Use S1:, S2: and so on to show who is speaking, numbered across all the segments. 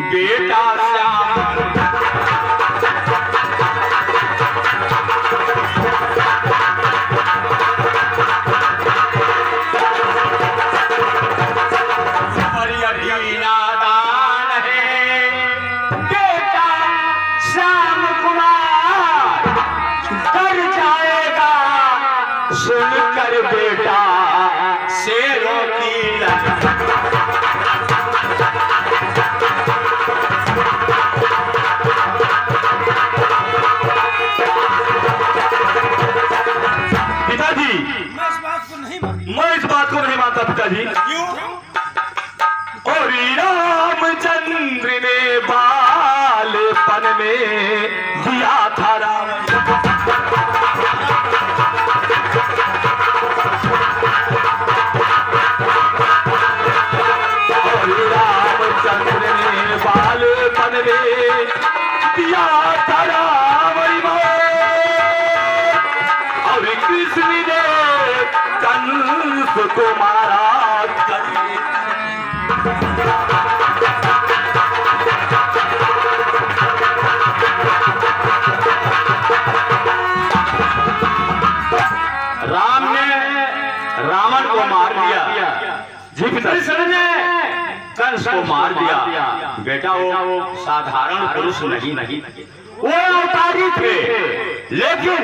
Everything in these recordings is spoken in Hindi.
S1: बेटा श्याम। सुनकर बेटा शेरों की पिताजी, मैं इस बात को नहीं मानता पिताजी। क्यों? और रामचंद्र ने बालपन में दिया था और कृष्ण ने कंस को मारा। राम ने रावण को मार दिया जी, कृष्ण ने कंस को मार दिया। बेटा वो साधारण पुरुष नहीं, वो अवतारी थे, लेकिन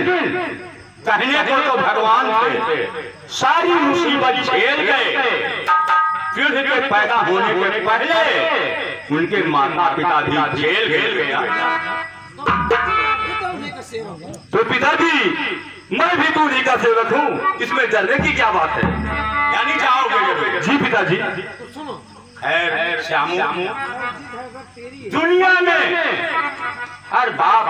S1: कहने को तो भगवान थे। सारी मुसीबत झेल गए। फिर के पैदा होने के पहले उनके माता पिता भी जेल गया। तो पिताजी, मैं भी दूल्हे का सेवक हूँ, इसमें डरने की क्या बात है? यानी जाओगे? जी पिताजी। खैर श्यामू, दुनिया में हर बाप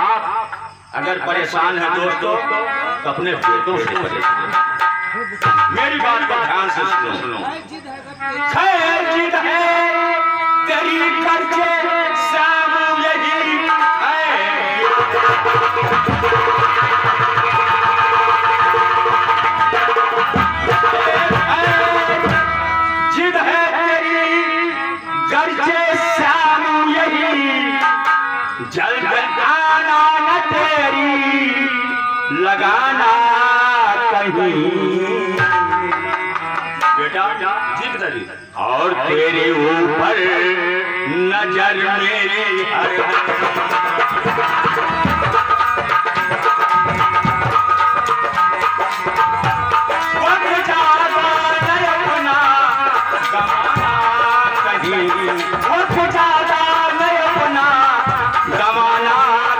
S1: अगर परेशान है दोस्तों तो अपने बेटों से परेशान। मेरी बात को ध्यान से सुनो। खैर जिद है तेरी करके श्यामू यही है। जिद है तेरी करके श्यामू यही, जल्द आना न तेरी लगाना कहीं। बेटा जी पिताजी, और तेरे ऊपर नजर मेरी हर वक्त ज्यादा नहीं अपना गवाना कहीं, वक्त ज्यादा नहीं अपना गवाना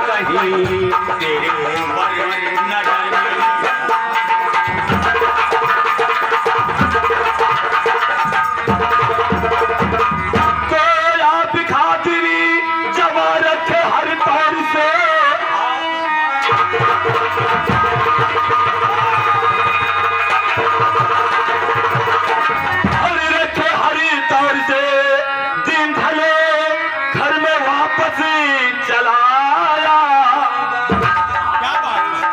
S1: कहीं। तेरे ऊपर नजर चलाया। क्या बात है?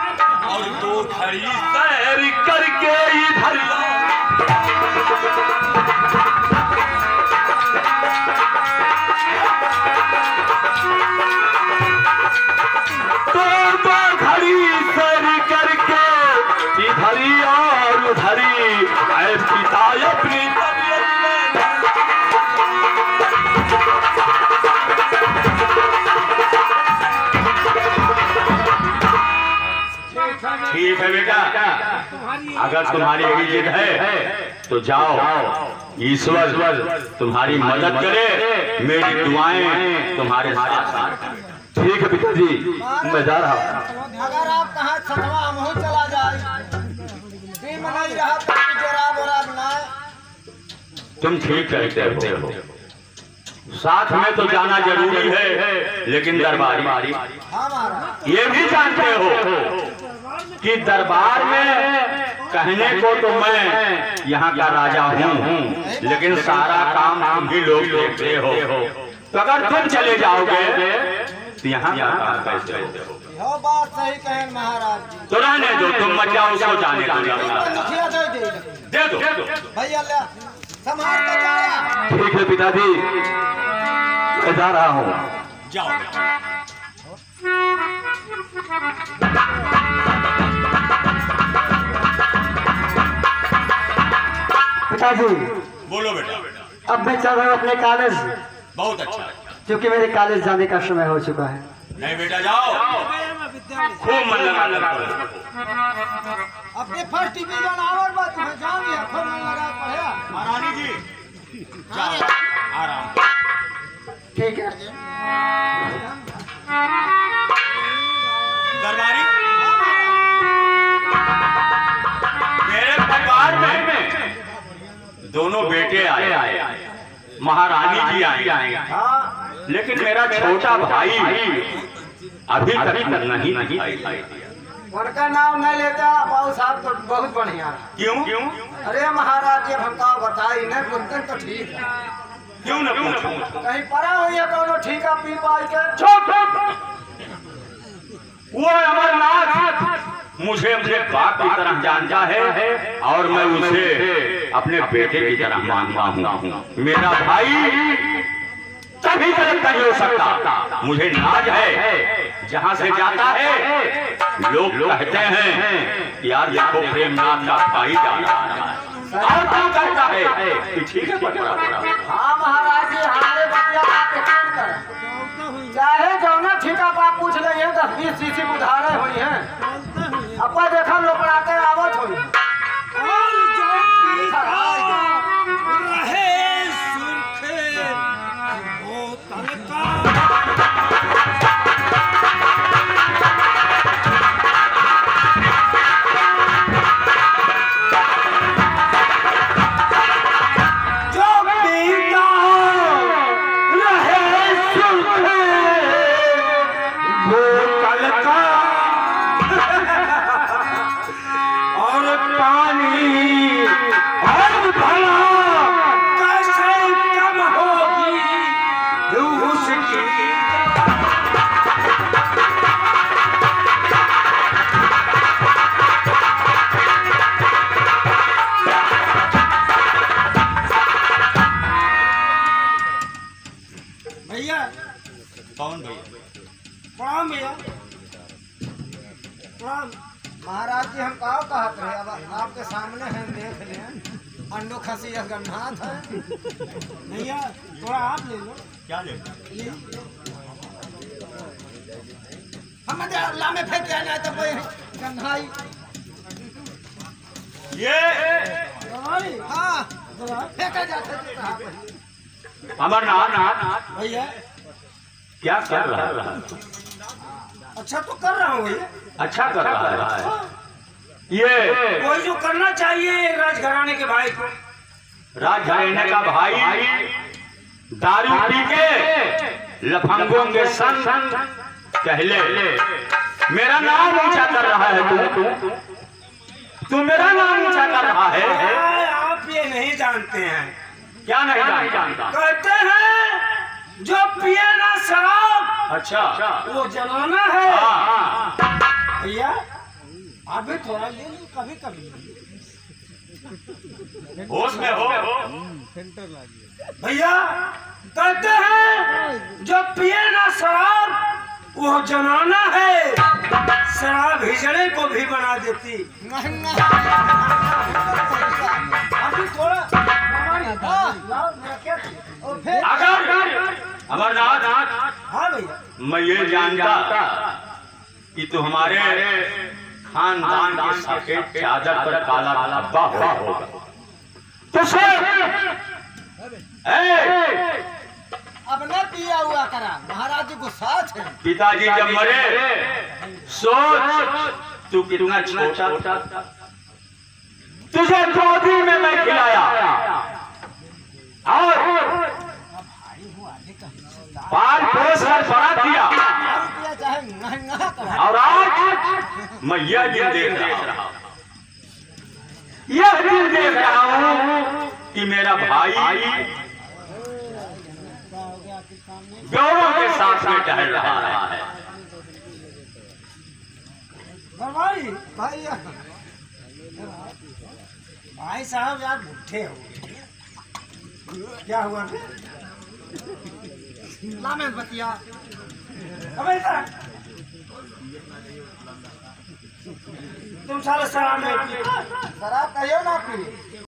S1: और दो घड़ी सैर करके इधर दो घड़ी सैर करके इधरी और उधरी पिता अपनी ठीक है बेटा, अगर तुम्हारी यही जिद है तो जाओ, ईश्वर तुम्हारी मदद करे, मेरी दुआएं तुम्हारे साथ। ठीक है पिताजी, मैं जा रहा हूँ।
S2: अगर आप कहाँ छठवा हम चला जाए, नहीं रहा तो
S1: तुम ठीक कहते हो, साथ में तो जाना जरूरी है, लेकिन दरबारी ये भी जानते हो कि दरबार में कहने को तो मैं यहाँ का राजा हूँ, लेकिन सारा काम तुम भी लोग देखते हो। तो अगर तुम चले जाओगे तो यहाँ का काम कैसे हो?
S2: बात सही कहें महाराज जी।
S1: तो रहने दो, तुम मत जाओ, उसको जाने दो।
S2: भैया संभाल के जाया।
S1: ठीक है पिताजी। मैं जा रहा हूँ।
S3: जाओ।
S2: पिताजी
S3: बोलो बेटा।
S2: अब मैं चल रहा हूँ अपने कॉलेज,
S3: बहुत अच्छा।
S2: क्योंकि मेरे कॉलेज जाने का समय हो चुका है।
S3: नहीं बेटा जाओ, खूब मन लगा
S2: अपने फर्स्ट डिवीजन आवर बात है, जान लिया, खूब मन लगा पढ़ा।
S3: महारानी जी जाओ आराम।
S2: ठीक है
S3: दरबारी, मेरे परिवार में दोनों बेटे आए, महारानी जी आई, लेकिन मेरा छोटा भाई अभी तक नहीं आई।
S2: उनका नाम नहीं लेता बाबू साहब तो बहुत बढ़िया।
S3: क्यों?
S2: अरे महाराज जी हमका बताई नहीं बोलते तो ठीक है।
S3: क्यों न पूछूं?
S2: कहीं पड़ा हुई है दोनों ठीक है पी पाई के।
S3: वो अमरनाथ मुझे अपने बाप की तरह जानता है और मैं उसे अपने बेटे की तरह मानता हूँ। मेरा भाई कभी गलत नहीं हो सकता। मुझे नाज है, जहाँ से जाता है लोग कहते हैं यार देखो प्रेमनाथ का भाई जा रहा है, और क्या कहता है कि ठीक है पकड़ा।
S2: हाँ महाराज जी हमारे बतिया आप यकीन करें, चाहे जौना ठीका बाप पूछ ले 10-20 शीशी उधारे हुई हैं, अपा देखा लोकड़ाते आवत हुई।
S3: कौन भैया?
S2: प्रणाम भैया, प्रणाम। महाराज जी हम का कहत रहे, अब आपके सामने हैं, देख लें अंडो खसी गन्नाथ है भैया, थोड़ा आप ले लो।
S3: क्या ले?
S2: हम अल्लाह में फेंक देना तो कोई गन्नाई
S3: ये
S2: हाँ फेंका जाता है।
S3: अमरनाथ
S2: भैया
S3: क्या कर रहा है?
S2: अच्छा तो कर रहा हूँ भैया।
S3: अच्छा कर रहा है। ये
S2: कोई जो करना चाहिए राजघराने के भाई को।
S3: राजघराने का भाई दारू पी के लफंगों के संग पहले मेरा नाम ऊंचा कर रहा है। तू मेरा नाम ऊंचा कर रहा है।
S2: आप ये नहीं जानते हैं।
S3: क्या नहीं जानता?
S2: कहते हैं जो पिए ना शराब
S3: अच्छा
S2: वो जलाना है।
S3: हाँ।
S2: भैया आप भी थोड़ा ले लो, कभी कभी
S3: होश में हो।
S2: भैया कहते हैं जो पिए ना शराब वो जलाना है। शराब हिजड़े को भी बना देती। अभी थोड़ा
S3: अगर अमरनाथ
S2: हाँ भैया
S3: मैं ये जानता कि तू हमारे खानदान के सफेद चादर पर काला धब्बा होगा तो
S2: अब न पिया हुआ करा। महाराज जी गुस्सा थे।
S3: पिताजी जब मरे सोच तू कितना छोटा था। तुझे गोदी में मैं खिलाया और पाल पोस कर बड़ा किया
S2: चाहे महंगा करा।
S3: और आज मैं यह दिन देख रहा हूँ, यह दिन देख रहा हूँ कि मेरा भाई गौरव के साथ में टहल रहा है।
S2: भाई भाई भाई साहब यार बुढ़े हो क्या हुआ? लामेश बतिया अबे इधर तुम साले शराब नहीं पी शराब कहियो ना पी